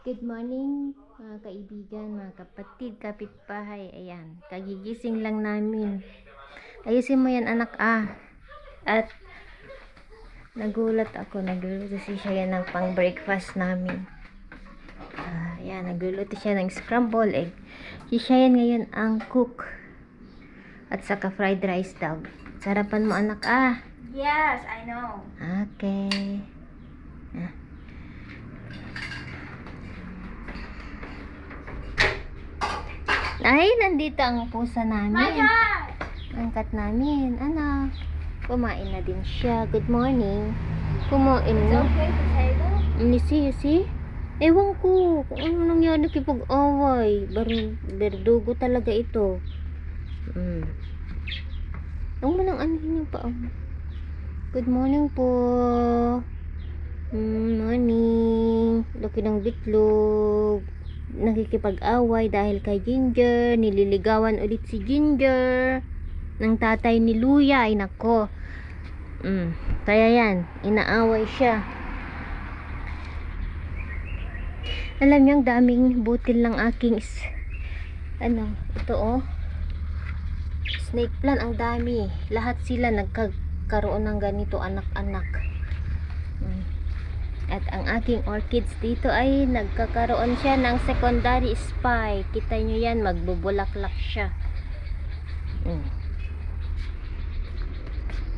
Good morning mga kaibigan, mga kapatid, kapitbahay. Ayan, kagigising lang namin. Ayusin mo yan anak At nagulat ako, nagluluto siya yan ng pang breakfast namin. Ayan, nagluluto siya ng scramble egg. Siya yan ngayon ang cook. At saka fried rice daw. Sarapan mo anak Yes, I know. Okay. Ay, nandito ang pusa namin. My God! Angkat namin. Anak, kumain na din siya. Good morning. Kumain It's na. okay to say that? You see? Ewan ko kung ano nangyari kay pag-away. Berdugo talaga ito. Huwag mo nang anihin yung paa mo. Good morning po. Morning. Laki ng bitlog. Nakikipag-away dahil kay Ginger. Nililigawan ulit si Ginger ng tatay ni Luya. Ay nako. Kaya yan, inaaway siya. Alam niyo, ang daming butil ng aking ito snake plant. Ang dami. Lahat sila nagkakaroon ng ganito, anak-anak. At ang aking orchids dito ay nagkakaroon siya ng secondary spike. Kita nyo yan, magbubulaklak siya.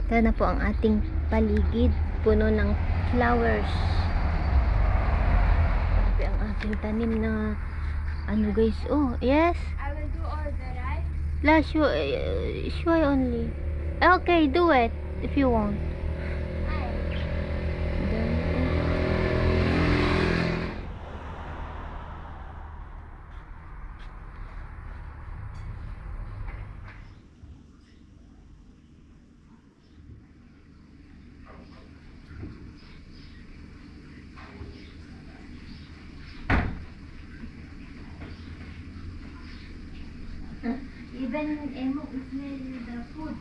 Ito na po ang ating paligid, puno ng flowers. Grabe ang aking tanim na guys. Oh, yes. I will do all the right. Show only. Okay, do it if you want. Even Emo smell the food.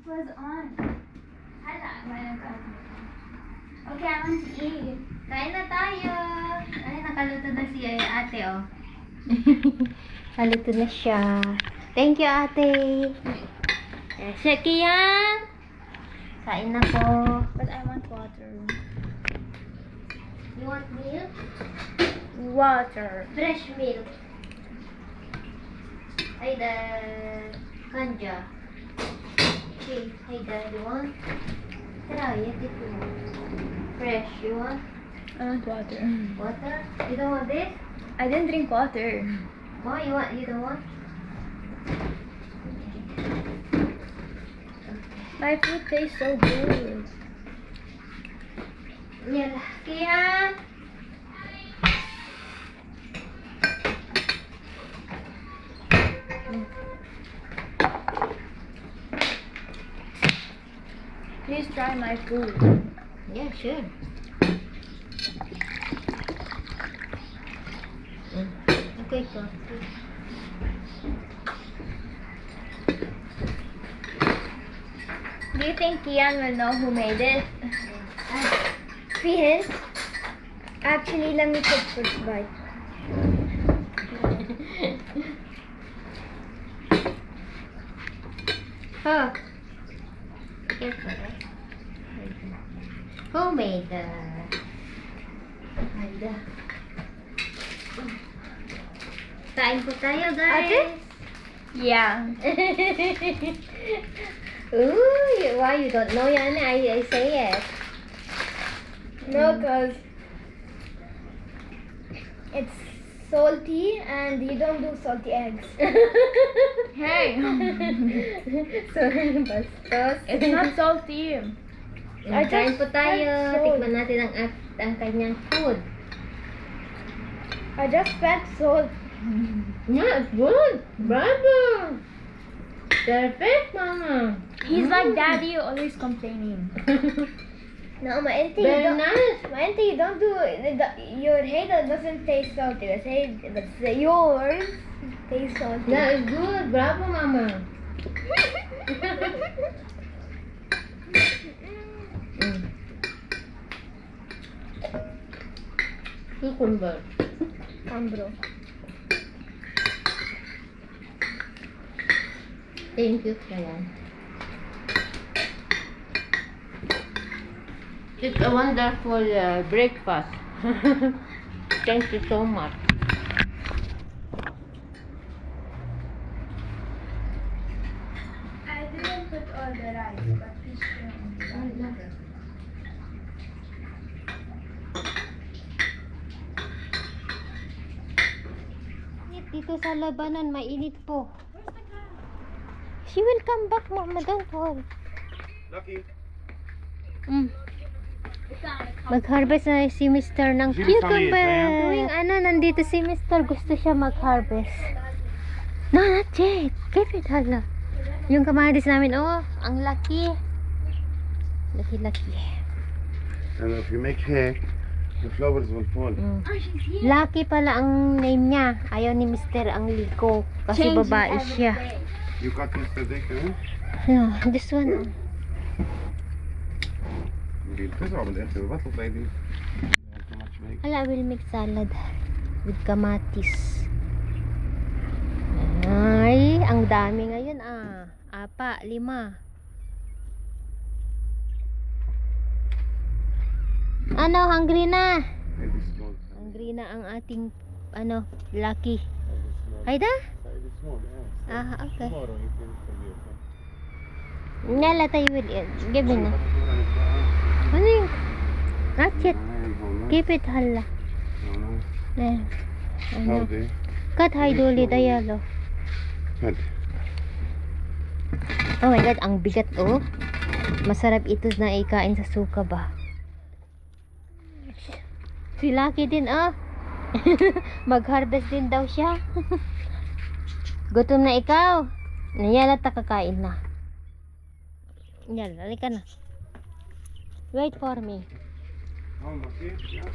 Was on. Hala, okay, I want to eat. Kain na tayo. Ay, nakaluto na si ate, oh. Nakaluto na siya. Thank you, ate. Siya, Kian. Kain na po. But I want water. You want milk? Water. Fresh milk. Ay, the kanja. Okay, hey, Dad, you want? Try it. Fresh. You want I want water. water? You don't want this? I didn't drink water. Oh, you want? You don't want? My food tastes so good. Yan. Kaya. Please try my food. Yeah, sure. Okay, go. Do you think Kian will know who made it? Fihil? Actually, let me take first bite. Oh. Who made the... Kain po tayo, guys. Ate? Yeah. Ooh, why you don't know yan? I say it. No, cause it's salty and you don't do salty eggs. Hey, Sorry, bastos. it's not salty. I Kain just po tayo. felt so- Tikman natin ang kanyang food. I just felt salt. Yeah, it's good. Bravo. Perfect, mama. He's like daddy, always complaining. No, my auntie, Very you don't, nice. my auntie, you don't do your hater doesn't taste salty. Let's say yours tastes salty. Yeah, it's good. Bravo, mama. Cucumber. Ambro. Thank you, Kayan. It's a wonderful breakfast. Thank you so much. I didn't put all the rice, but fish Dito sa labanan, mainit po. She will come back, mama. Don't worry. Lucky. Mag-harvest na si Mr. ng Sino cucumber. kami? Tuwing nandito si Mr. Gusto siya mag-harvest. No, not yet. Keep it, hala. Yung kamatis namin, oh, ang laki. Laki-laki. And if you make hay, the flowers will fall. Lucky pala ang name niya. Ayaw ni Mr. ang liko. Kasi babae siya. You cut yesterday, huh? No, this one. نجيب تسعة بالآخر بطلوا بعيدين. Too much make. Hala, I will make salad with kamatis. Ay, ang dami ngayon ah. 4, 5. Ano, hungry na? Maybe small. Hungry na ang ating, lucky. Maybe Hayda? small, yeah. Okay. Tomorrow you can forgive. Nala tayo will eat. Give me na. Ano yung? Not yet. Keep it, hala. Eh, ano? Howdy. Kat haiduli dayalo. Hadi. Oh my god, ang bigat oh. Masarap ito na ikain sa suka ba. Si Lucky din ah. Mag-harvest din daw siya. Gutom na ikaw. Nayala ta kakain na. Yan, halika na. Wait for me. Oh, Muffy? Yeah.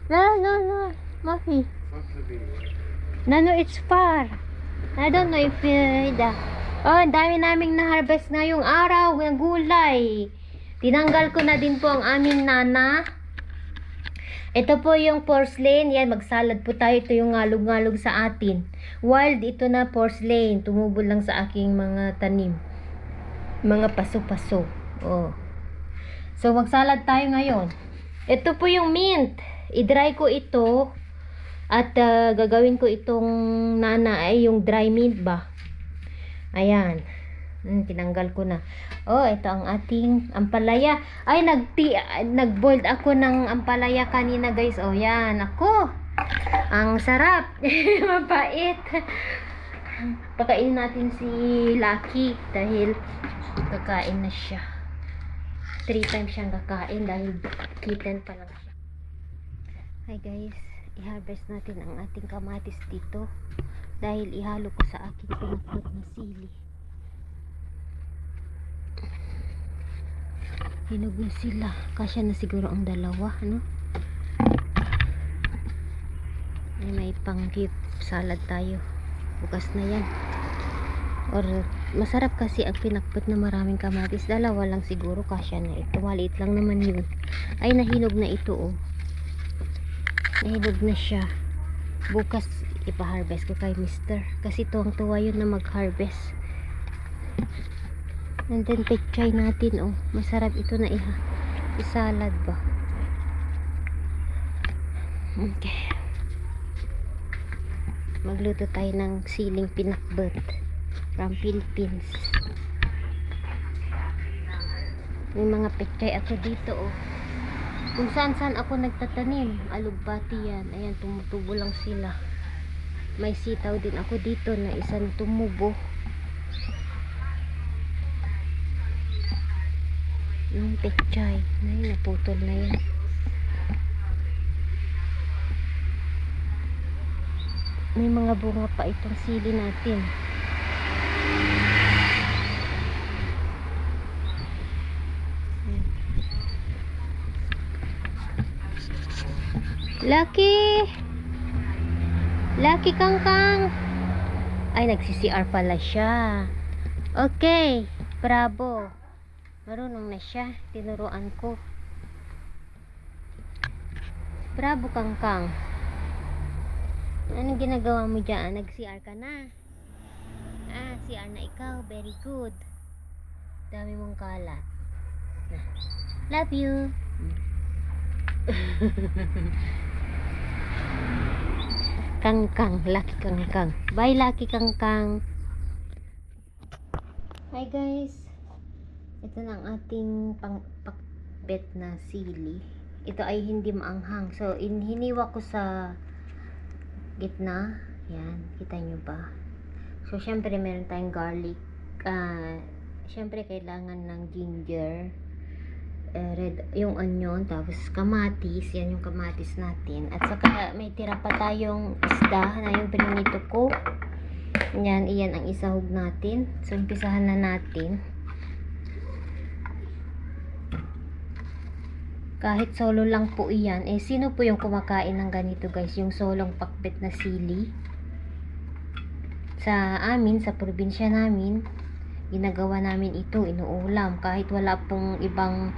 No. Muffy. What's the big No, it's far. I don't know if oh, ang dami naming na-harvest ngayong araw ng gulay. Tinanggal ko na din po ang aming nana. Ito po yung porcelain. Yan, magsalad po tayo. Ito yung ngalog-ngalog sa atin. Wild, ito na porcelain. Tumubo lang sa aking mga tanim. Mga paso-paso. Oh. So, magsalad tayo ngayon. Ito po yung mint. I-dry ko ito. At gagawin ko itong nana ay yung dry mint ba. Ayan. Tinanggal ko na. Oh, ito ang ating ampalaya. Ay, nag-boiled ako ng ampalaya kanina, guys. Oh, yan. Ako. Ang sarap. Mapait. Pakainin natin si Lucky dahil kakain na siya. 3 times siyang kakain dahil kitten pa lang siya. Hi guys, i-harvest natin ang ating kamatis dito dahil ihalo ko sa aking pinakot na sili. Hinugon sila. Kasya na siguro ang dalawa, no? May pang beef salad tayo. Bukas na yan. Or masarap kasi ang pinakpot na maraming kamatis. Dalawa lang siguro kasya na ito. Maliit lang naman yun. Ay, nahinog na ito, oh. Nahinog na siya. Bukas ipa-harvest ko kay Mister. Kasi tuwang-tuwa yun na mag-harvest. And then pechay natin, oh. Masarap ito na isalad ba. Okay. Magluto tayo ng siling pinakbet from Philippines. May mga pechay ako dito, oh. Kung saan ako nagtatanim, alugbati yan. Ayan, tumutubo lang sila. May sitaw din ako dito na isang tumubo. Yung pechay. Ay, naputol na yan. May mga bunga pa itong sili natin. Lucky! Lucky Kangkang! Ay, nagsi-CR pala siya. Okay, bravo. Marunong na siya. Tinuruan ko. Bravo, Kangkang. Anong ginagawa mo dyan? Nag-CR ka na? Ah, CR na ikaw. Very good. Dami mong kalat. Love you. Kangkang. Lucky Kangkang. Bye, Lucky Kangkang. Hi, guys. Ito na ang ating pakbet na sili. Ito ay hindi maanghang. So, hiniwa ko sa gitna. Yan. Kita nyo ba? So, syempre, meron tayong garlic. Syempre, kailangan ng ginger. Red, yung onion. Tapos, kamatis. Yan yung kamatis natin. At saka, may tira pa tayong isda na yung pinunito ko. Yan. Iyan ang isahog natin. So, umpisahan na natin. Kahit solo lang po iyan, sino po yung kumakain ng ganito, guys? Yung solong pakbet na sili. Sa amin, sa probinsya namin, ginagawa namin ito, inuulam. Kahit wala pong ibang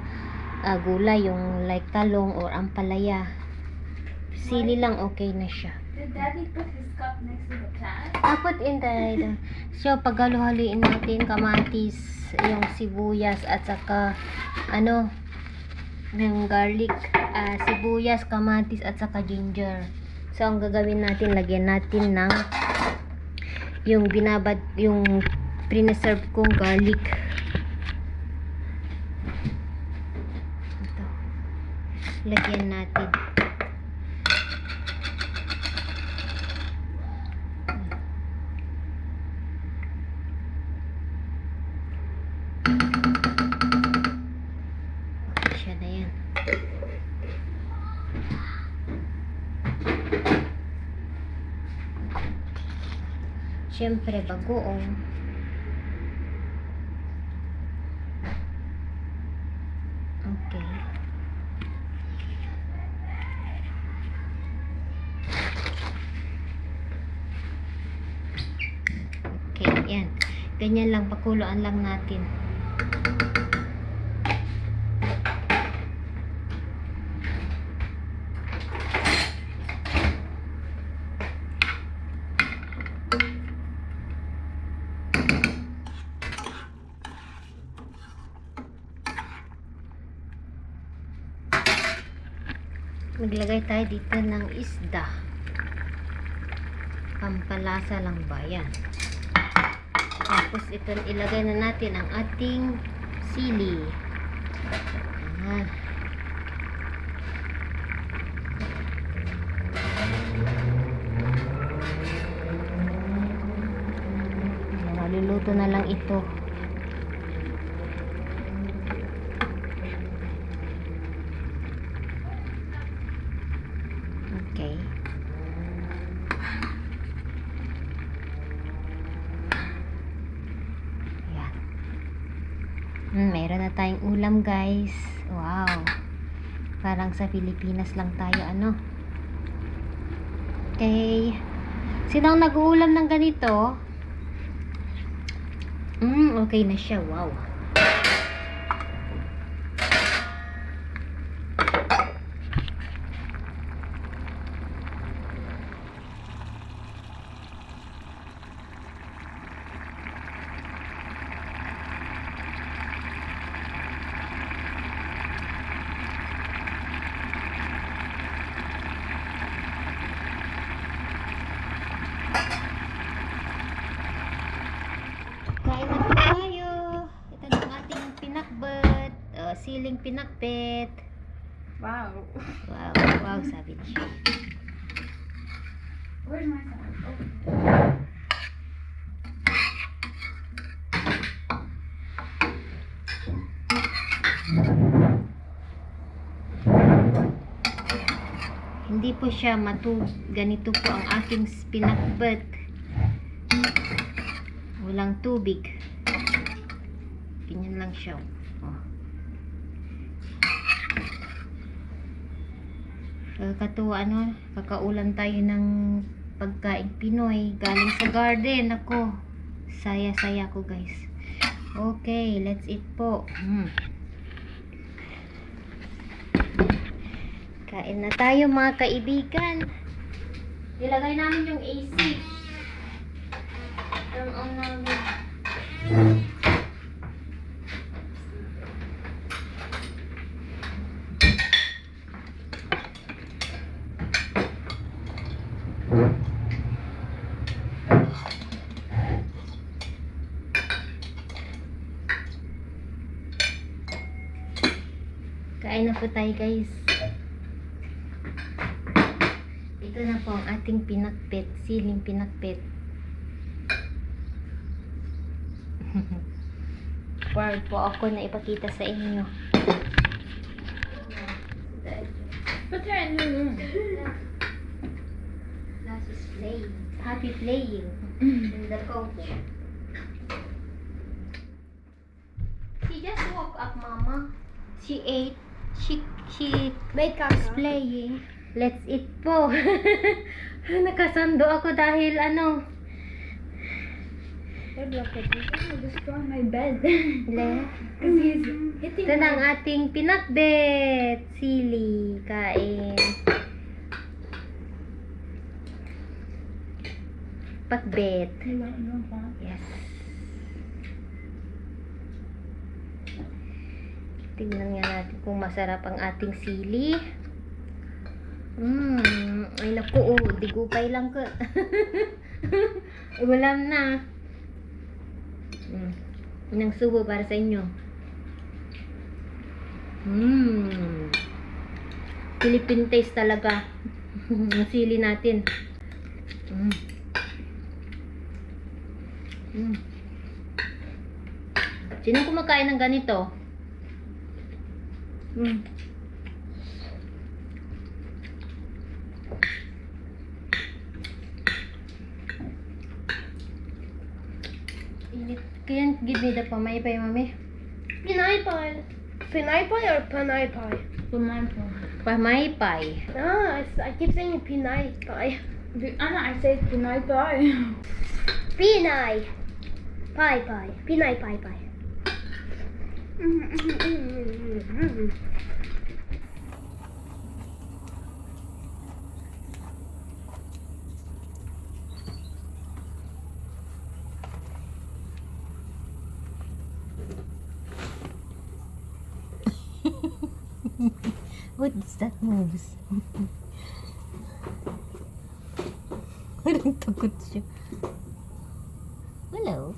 gulay, yung like talong or ampalaya. Sili lang, okay na siya. Did Daddy put his cup next to the can? Put in the so, paghaluhaluin natin, kamatis, yung sibuyas, at saka, ng garlic, sibuyas, kamatis, at saka ginger. So, ang gagawin natin, lagyan natin ng yung preserve kong garlic. Ito. Lagyan natin. Siyempre, bagoong. Okay. Okay, yan. Ganyan lang, pakuloan lang natin. Maglagay tayo dito ng isda. Pampalasa lang ba yan? Tapos ito, ilagay na natin ang ating sili. Ayan. Maluluto na lang ito. Okay. Ayan. Meron na tayong ulam, guys. Wow. Parang sa Pilipinas lang tayo, ano. Okay. Sino ang nag-uulam ng ganito? Okay na siya. Wow. Kain na po tayo. Ito na ang ating pinakbet. Siling pinakbet. Wow. Wow, wow, sabi niya. Where's my salad? Hindi po siya ganito po ang aking pinakbet. Walang tubig. Ganyan lang siya. Oh. Kakatuwa, ano, kakaulam tayo ng pagkain Pinoy galing sa garden. Ako, saya-saya ko, guys. Okay, let's eat po. Kain na tayo, mga kaibigan. Ilagay namin yung AC. Turn on namin. Kain na po tayo, guys. Ito na po ang ating pinakbet, siling pinakbet. Proud po ako na ipakita sa inyo. Put her in the room. Last is playing. Happy playing in the coco. She just woke up, Mama. She ate. She Make us playing. Let's eat po. Nakasando ako dahil ano. I'd love to destroy my bed. Le. Because he's hitting Ito na ang ating pinakbet. Sili. Kain. Pakbet. Yes. Tingnan nga natin kung masarap ang ating sili. Ay naku, digupay lang ko. Ulam na. Inang subo para sa inyo. Philippine taste talaga. Ang sili natin. Sino kumakain ng ganito? Can't give me the pamaypay, Mami. Pinay pie. Pinay pie or panay pie? Pamaypay. Ah, I keep saying pinay pie. Anna, I say pinay pie. Pinay. Pie pie. Pinay pie pie. What is that moves? Parang takot siya. Hello?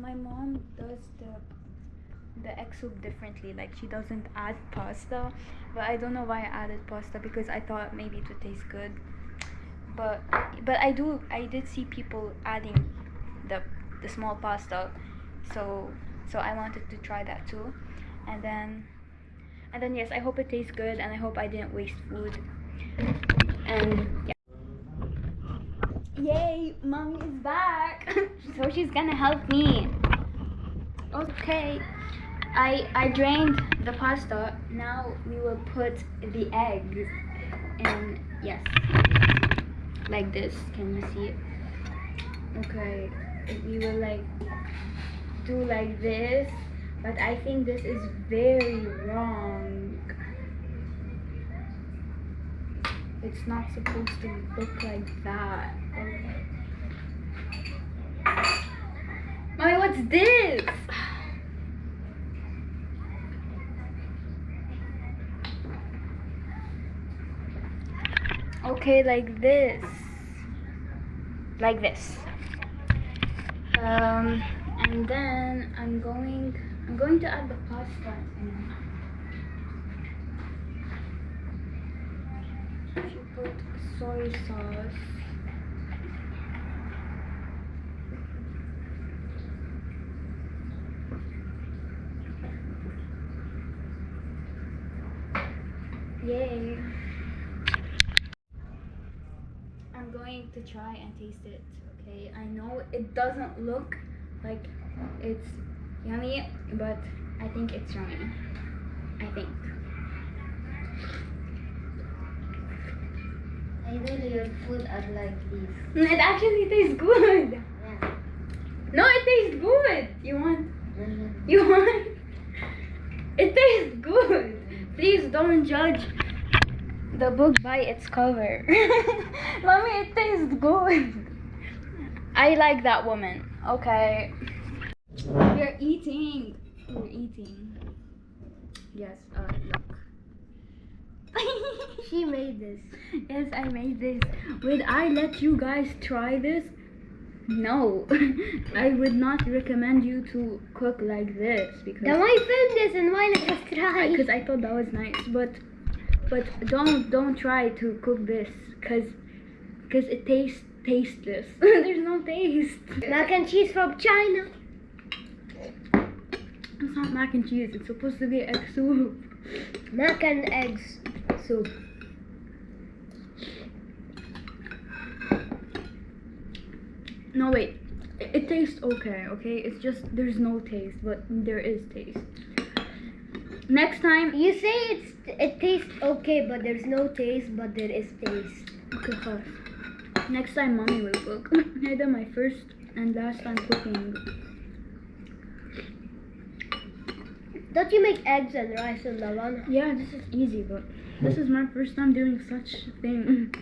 my mom does the egg soup differently. Like, she doesn't add pasta, but I don't know why I added pasta, because I thought maybe it would taste good. But I did see people adding the small pasta, so I wanted to try that too. And then yes, I hope it tastes good, and I hope I didn't waste food. And yeah. Yay, mommy is back. So she's gonna help me. Okay, I drained the pasta. Now we will put the eggs in. Yes, like this. Can you see it? Okay, we will like do like this, but I think this is very wrong. It's not supposed to look like that. Okay. Mommy, what's this? Okay, like this. Like this. And then I'm going to add the pasta in. She put soy sauce. Yay. I'm going to try and taste it, okay? I know it doesn't look like it's yummy, but I think it's yummy. I think. I know your food are like this. It actually tastes good. Yeah. No, it tastes good. You want? You want? It tastes good. Please don't judge the book by its cover. Mommy, it tastes good. I like that woman. Okay. We're eating. We're eating. Yes, look. She made this. Yes, I made this. Would I let you guys try this? No. I would not recommend you to cook like this, because Then why film this and why let us try? because I thought that was nice, but don't try to cook this, because it tastes tasteless. There's no taste. Mac and cheese from China. It's not mac and cheese. It's supposed to be egg soup. Mac and eggs soup. No, wait. It tastes okay, okay? It's just there's no taste, but there is taste. Next time. You say it tastes okay, but there's no taste, but there is taste. Okay, خلاص. Next time mommy will cook. Either my first and last time cooking. Don't you make eggs and rice and lawan? Yeah, this is easy, but this is my first time doing such a thing.